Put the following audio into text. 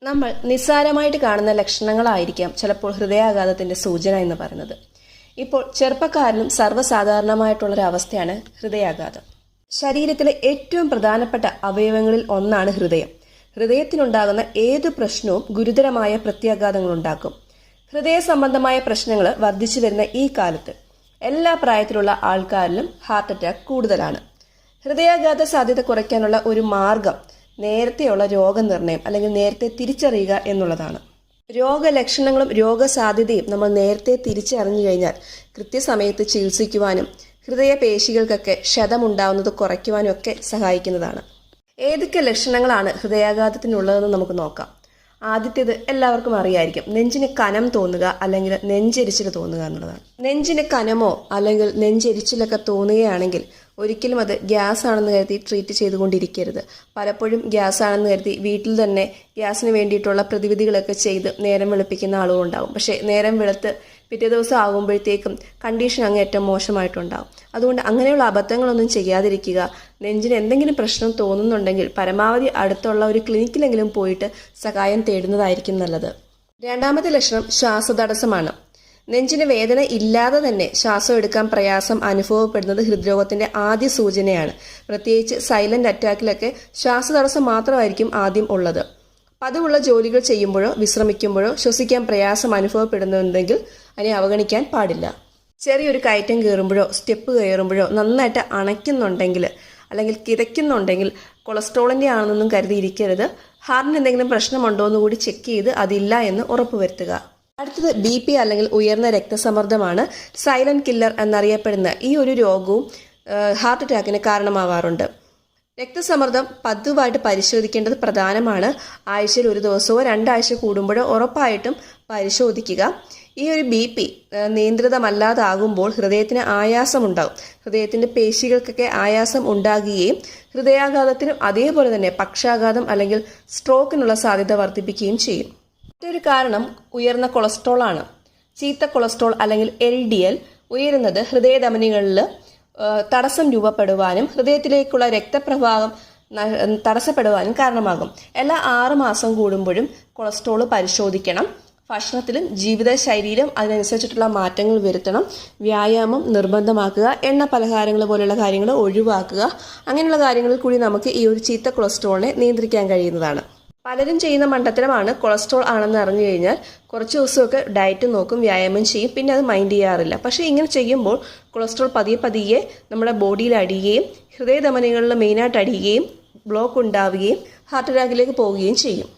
നമ്മൾ നിസ്സാരമായിട്ട് കാണുന്ന ലക്ഷണങ്ങളായിരിക്കാം ചിലപ്പോൾ ഹൃദയാഘാതത്തിന്റെ സൂചന എന്ന് പറയുന്നത്. ഇപ്പോൾ ചെറുപ്പക്കാരിലും സർവ്വസാധാരണമായിട്ടുള്ളൊരവസ്ഥയാണ് ഹൃദയാഘാതം. ശരീരത്തിലെ ഏറ്റവും പ്രധാനപ്പെട്ട അവയവങ്ങളിൽ ഒന്നാണ് ഹൃദയം. ഹൃദയത്തിനുണ്ടാകുന്ന ഏതു പ്രശ്നവും ഗുരുതരമായ പ്രത്യാഘാതങ്ങളുണ്ടാക്കും. ഹൃദയ സംബന്ധമായ പ്രശ്നങ്ങൾ വർദ്ധിച്ചു വരുന്ന ഈ കാലത്ത് എല്ലാ പ്രായത്തിലുള്ള ആൾക്കാരിലും ഹാർട്ട് അറ്റാക്ക് കൂടുതലാണ്. ഹൃദയാഘാത സാധ്യത കുറയ്ക്കാനുള്ള ഒരു മാർഗം നേരത്തെയുള്ള രോഗനിർണയം അല്ലെങ്കിൽ നേരത്തെ തിരിച്ചറിയുക എന്നുള്ളതാണ്. രോഗലക്ഷണങ്ങളും രോഗസാധ്യതയും നമ്മൾ നേരത്തെ തിരിച്ചറിഞ്ഞു കഴിഞ്ഞാൽ കൃത്യസമയത്ത് ചികിത്സിക്കുവാനും ഹൃദയപേശികൾക്കൊക്കെ ക്ഷതമുണ്ടാവുന്നത് കുറയ്ക്കുവാനും ഒക്കെ സഹായിക്കുന്നതാണ്. ഏതൊക്കെ ലക്ഷണങ്ങളാണ് ഹൃദയാഘാതത്തിനുള്ളതെന്ന് നമുക്ക് നോക്കാം. ആദ്യത്തേത് എല്ലാവർക്കും അറിയായിരിക്കും, നെഞ്ചിന് കനം തോന്നുക അല്ലെങ്കിൽ നെഞ്ചെരിച്ചിൽ തോന്നുക എന്നുള്ളതാണ്. നെഞ്ചിന് കനമോ അല്ലെങ്കിൽ നെഞ്ചെരിച്ചിലൊക്കെ തോന്നുകയാണെങ്കിൽ ഒരിക്കലും അത് ഗ്യാസ് ആണെന്ന് കരുതി ട്രീറ്റ് ചെയ്തുകൊണ്ടിരിക്കരുത്. പലപ്പോഴും ഗ്യാസ് ആണെന്ന് കരുതി വീട്ടിൽ തന്നെ ഗ്യാസിന് വേണ്ടിയിട്ടുള്ള പ്രതിവിധികളൊക്കെ ചെയ്ത് നേരം വെളുപ്പിക്കുന്ന ആളുകളുണ്ടാവും. പക്ഷേ നേരം വെളുത്ത് പിറ്റേ ദിവസം ആകുമ്പോഴത്തേക്കും കണ്ടീഷൻ അങ്ങേയറ്റം മോശമായിട്ടുണ്ടാവും. അതുകൊണ്ട് അങ്ങനെയുള്ള അബദ്ധങ്ങളൊന്നും ചെയ്യാതിരിക്കുക. നെഞ്ചിന് എന്തെങ്കിലും പ്രശ്നം തോന്നുന്നുണ്ടെങ്കിൽ പരമാവധി അടുത്തുള്ള ഒരു ക്ലിനിക്കിലെങ്കിലും പോയിട്ട് സഹായം തേടുന്നതായിരിക്കും നല്ലത്. രണ്ടാമത്തെ ലക്ഷണം ശ്വാസതടസ്സമാണ്. നെഞ്ചിന് വേദന ഇല്ലാതെ തന്നെ ശ്വാസം എടുക്കാൻ പ്രയാസം അനുഭവപ്പെടുന്നത് ഹൃദ്രോഗത്തിന്റെ ആദ്യ സൂചനയാണ്. പ്രത്യേകിച്ച് സൈലന്റ് അറ്റാക്കിലൊക്കെ ശ്വാസതടസ്സം മാത്രമായിരിക്കും ആദ്യം ഉള്ളത്. പതിവുള്ള ജോലികൾ ചെയ്യുമ്പോഴോ വിശ്രമിക്കുമ്പോഴോ ശ്വസിക്കാൻ പ്രയാസം അനുഭവപ്പെടുന്നുണ്ടെങ്കിൽ അതിനെ അവഗണിക്കാൻ പാടില്ല. ചെറിയൊരു കയറ്റം കയറുമ്പോഴോ സ്റ്റെപ്പ് കയറുമ്പോഴോ നന്നായിട്ട് അണയ്ക്കുന്നുണ്ടെങ്കിൽ അല്ലെങ്കിൽ കിതയ്ക്കുന്നുണ്ടെങ്കിൽ കൊളസ്ട്രോളിൻ്റെ ആണെന്നൊന്നും കരുതിയിരിക്കരുത്. ഹാർട്ടിന് എന്തെങ്കിലും പ്രശ്നമുണ്ടോ എന്ന് കൂടി ചെക്ക് ചെയ്ത് അതില്ല എന്ന് ഉറപ്പുവരുത്തുക. അടുത്തത് BP അല്ലെങ്കിൽ ഉയർന്ന രക്തസമ്മർദ്ദമാണ്. സൈലന്റ് കില്ലർ എന്നറിയപ്പെടുന്ന ഈ ഒരു രോഗവും ഹാർട്ട് അറ്റാക്കിന് കാരണമാവാറുണ്ട്. രക്തസമ്മർദ്ദം പതിവായിട്ട് പരിശോധിക്കേണ്ടത് പ്രധാനമാണ്. ആഴ്ചയിൽ ഒരു ദിവസമോ 2 ആഴ്ച കൂടുമ്പോഴോ ഉറപ്പായിട്ടും പരിശോധിക്കുക. ഈ ഒരു BP നിയന്ത്രിതമല്ലാതാകുമ്പോൾ ഹൃദയത്തിന് ആയാസമുണ്ടാകും. ഹൃദയത്തിൻ്റെ പേശികൾക്കൊക്കെ ആയാസം ഉണ്ടാകുകയും ഹൃദയാഘാതത്തിനും അതേപോലെ തന്നെ പക്ഷാഘാതം അല്ലെങ്കിൽ സ്ട്രോക്കിനുള്ള സാധ്യത വർദ്ധിപ്പിക്കുകയും ചെയ്യും. മറ്റൊരു കാരണം ഉയർന്ന കൊളസ്ട്രോൾ ആണ്. ചീത്ത കൊളസ്ട്രോൾ അല്ലെങ്കിൽ LDL ഉയരുന്നത് ഹൃദയധമനികളിൽ തടസ്സം രൂപപ്പെടുവാനും ഹൃദയത്തിലേക്കുള്ള രക്തപ്രവാഹം തടസ്സപ്പെടുവാനും കാരണമാകും. എല്ലാ 6 മാസം കൂടുമ്പോഴും കൊളസ്ട്രോൾ പരിശോധിക്കണം. ഭക്ഷണത്തിലും ജീവിതശൈലിയിലും അതിനനുസരിച്ചിട്ടുള്ള മാറ്റങ്ങൾ വരുത്തണം. വ്യായാമം നിർബന്ധമാക്കുക. എണ്ണ പലഹാരങ്ങൾ പോലെയുള്ള കാര്യങ്ങൾ ഒഴിവാക്കുക. അങ്ങനെയുള്ള കാര്യങ്ങളിൽ കൂടി നമുക്ക് ഈ ഒരു ചീത്ത കൊളസ്ട്രോളിനെ നിയന്ത്രിക്കാൻ കഴിയുന്നതാണ്. പലരും ചെയ്യുന്ന മണ്ടത്തരമാണ് കൊളസ്ട്രോൾ ആണെന്ന് അറിഞ്ഞു കഴിഞ്ഞാൽ കുറച്ച് ദിവസമൊക്കെ ഡയറ്റ് നോക്കും, വ്യായാമം ചെയ്യും, പിന്നെ അത് മൈൻഡ് ചെയ്യാറില്ല. പക്ഷേ ഇങ്ങനെ ചെയ്യുമ്പോൾ കൊളസ്ട്രോൾ പതിയെ നമ്മുടെ ബോഡിയിൽ അടിയുകയും ഹൃദയധമനികളിൽ മെയിനായിട്ട് അടിയുകയും ബ്ലോക്ക് ഉണ്ടാവുകയും ഹാർട്ട് അറ്റാക്കിലേക്ക് പോവുകയും ചെയ്യും.